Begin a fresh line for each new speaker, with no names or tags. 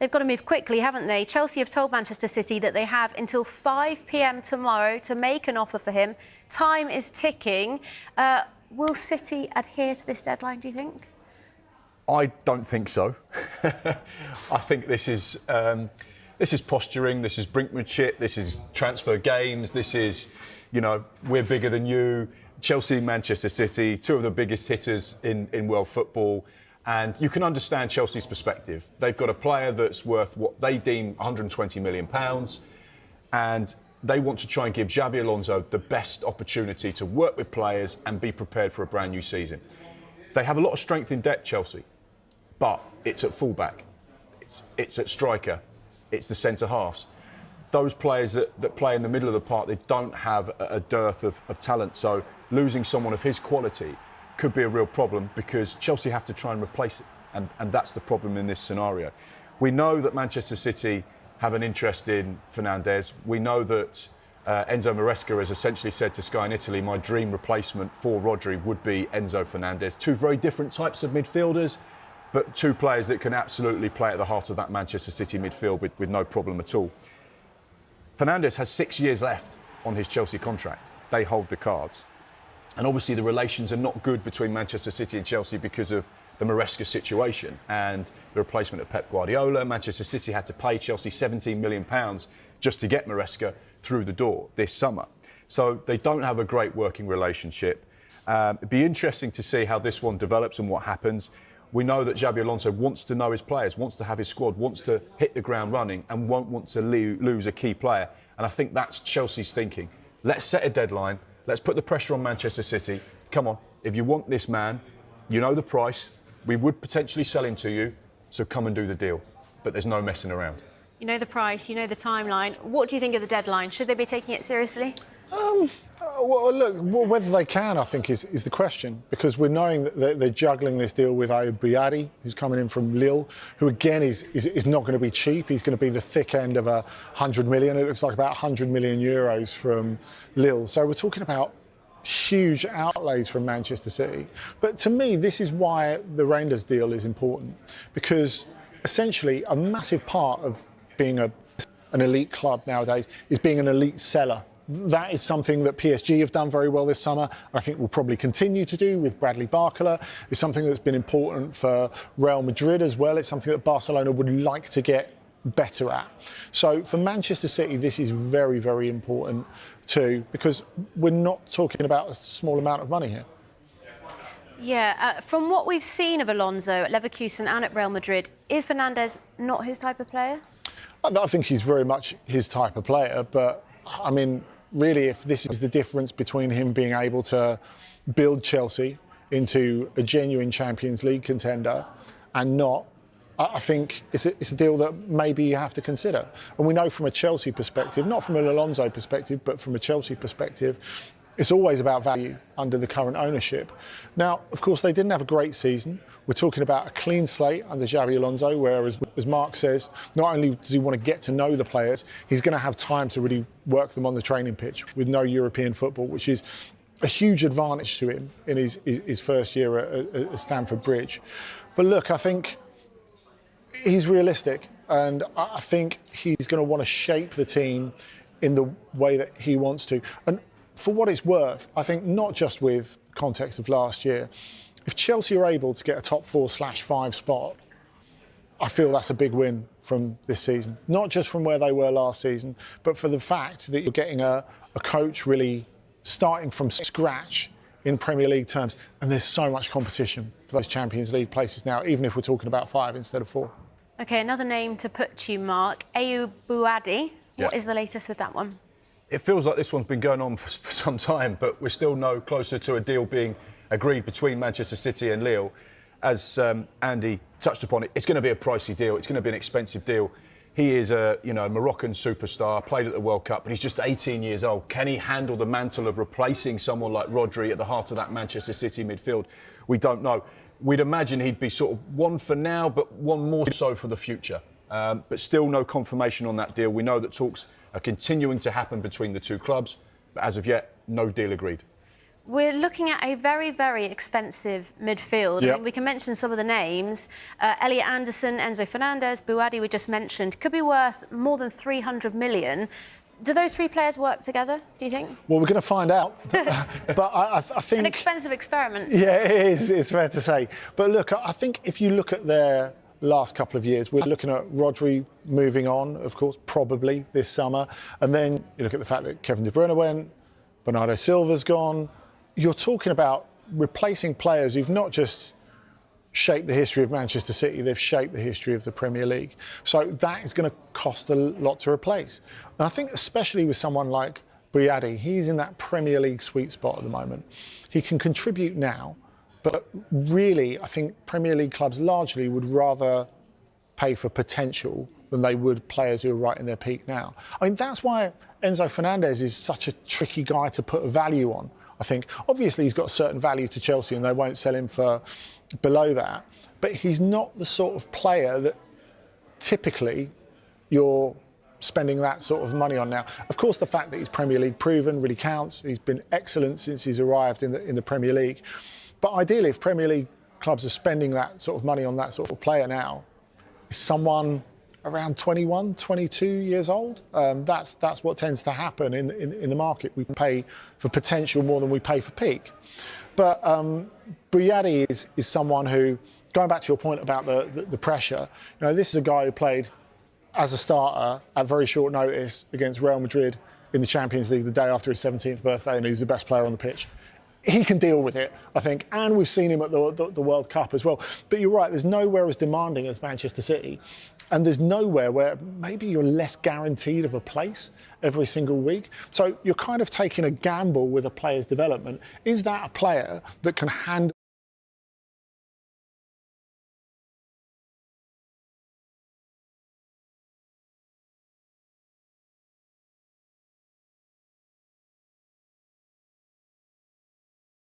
They've got to move quickly, haven't they? Chelsea have told Manchester City that they have until 5 p.m. tomorrow to make an offer for him. Time is ticking. Will City adhere to this deadline, do you think?
I don't think so. I think this is posturing, this is brinkmanship, this is transfer games, this is, we're bigger than you. Chelsea, Manchester City, two of the biggest hitters in world football. And you can understand Chelsea's perspective. They've got a player that's worth what they deem £120 million, and they want to try and give Xabi Alonso the best opportunity to work with players and be prepared for a brand new season. They have a lot of strength in depth, Chelsea, but it's at fullback, it's at striker, it's the centre halves. Those players that play in the middle of the park, they don't have a dearth of talent. So losing someone of his quality could be a real problem, because Chelsea have to try and replace it. And that's the problem in this scenario. We know that Manchester City have an interest in Fernandes. We know that Enzo Maresca has essentially said to Sky in Italy, my dream replacement for Rodri would be Enzo Fernandes. Two very different types of midfielders, but two players that can absolutely play at the heart of that Manchester City midfield with no problem at all. Fernandes has 6 years left on his Chelsea contract. They hold the cards. And obviously the relations are not good between Manchester City and Chelsea because of the Maresca situation and the replacement of Pep Guardiola. Manchester City had to pay Chelsea £17 million just to get Maresca through the door this summer. So they don't have a great working relationship. It'd be interesting to see how this one develops and what happens. We know that Xabi Alonso wants to know his players, wants to have his squad, wants to hit the ground running, and won't want to lose a key player. And I think that's Chelsea's thinking. Let's set a deadline. Let's put the pressure on Manchester City. Come on, if you want this man, you know the price. We would potentially sell him to you, so come and do the deal. But there's no messing around. You know the price, you know the timeline. What do you think of the deadline? Should they be taking it seriously?
Well, look, whether they can, I think, is the question, because we're knowing that they're juggling this deal with Ayoub Bouyadi, who's coming in from Lille, who again is not going to be cheap. He's going to be the thick end of 100 million. It looks like about 100 million euros from Lille. So we're talking about huge outlays from Manchester City. But to me, this is why the Rangers deal is important, because essentially a massive part of being an elite club nowadays is being an elite seller. That is something that PSG have done very well this summer. I think will probably continue to do with Bradley Barcola. It's something that's been important for Real Madrid as well. It's something that Barcelona would like to get better at. So for Manchester City, this is very, very important too, because we're not talking about a small amount of money here.
Yeah, from what we've seen of Alonso at Leverkusen and at Real Madrid, is Fernandes not his type of player?
I think he's very much his type of player, but I mean, really, if this is the difference between him being able to build Chelsea into a genuine Champions League contender and not, I think it's a deal that maybe you have to consider. And we know from a Chelsea perspective, not from an Alonso perspective, but from a Chelsea perspective, it's always about value under the current ownership. Now, of course, they didn't have a great season. We're talking about a clean slate under Xabi Alonso, whereas, as Mark says, not only does he want to get to know the players, he's going to have time to really work them on the training pitch with no European football, which is a huge advantage to him in his first year at Stamford Bridge. But look, I think he's realistic, and I think he's going to want to shape the team in the way that he wants to. And for what it's worth, I think not just with context of last year, if Chelsea are able to get a top 4/5 spot, I feel that's a big win from this season. Not just from where they were last season, but for the fact that you're getting a coach really starting from scratch in Premier League terms. And there's so much competition for those Champions League places now, even if we're talking about 5 instead of 4.
OK, another name to put to you, Mark. Ayoub Bouyadi. What is the latest with that one?
It feels like this one's been going on for some time, but we're still no closer to a deal being agreed between Manchester City and Lille. As Andy touched upon it, it's going to be a pricey deal. It's going to be an expensive deal. He is a Moroccan superstar, played at the World Cup, but he's just 18 years old. Can he handle the mantle of replacing someone like Rodri at the heart of that Manchester City midfield? We don't know. We'd imagine he'd be sort of one for now, but one more so for the future. But still no confirmation on that deal. We know that talks are continuing to happen between the two clubs, but as of yet, no deal agreed.
we're looking at a very, very expensive midfield.
Yep.
I mean, we can mention some of the names. Elliot Anderson, Enzo Fernandez, Buadi we just mentioned, could be worth more than 300 million. Do those three players work together, do you think?
Well, we're going to find out. But I think...
An expensive experiment.
Yeah, it is. It's fair to say. But look, I think if you look at their last couple of years, we're looking at Rodri moving on, of course, probably this summer. And then you look at the fact that Kevin De Bruyne went, Bernardo Silva's gone. You're talking about replacing players who've not just shaped the history of Manchester City, they've shaped the history of the Premier League. So that is going to cost a lot to replace. And I think especially with someone like Buadi, he's in that Premier League sweet spot at the moment. He can contribute now, but really I think Premier League clubs largely would rather pay for potential than they would players who are right in their peak now. I mean, that's why Enzo Fernandez is such a tricky guy to put a value on. I think obviously he's got a certain value to Chelsea and they won't sell him for below that, but he's not the sort of player that typically you're spending that sort of money on now. Of course, the fact that he's Premier League proven really counts. He's been excellent since he's arrived in the Premier League. But ideally, if Premier League clubs are spending that sort of money on that sort of player now, is someone around 21, 22 years old. That's what tends to happen in the market. We pay for potential more than we pay for peak. But Buadi is someone who, going back to your point about the pressure, you know, this is a guy who played as a starter at very short notice against Real Madrid in the Champions League the day after his 17th birthday, and he was the best player on the pitch. He can deal with it, I think, and we've seen him at the World Cup as well. But you're right, there's nowhere as demanding as Manchester City, and there's nowhere where maybe you're less guaranteed of a place every single week. So you're kind of taking a gamble with a player's development. Is that a player that can handle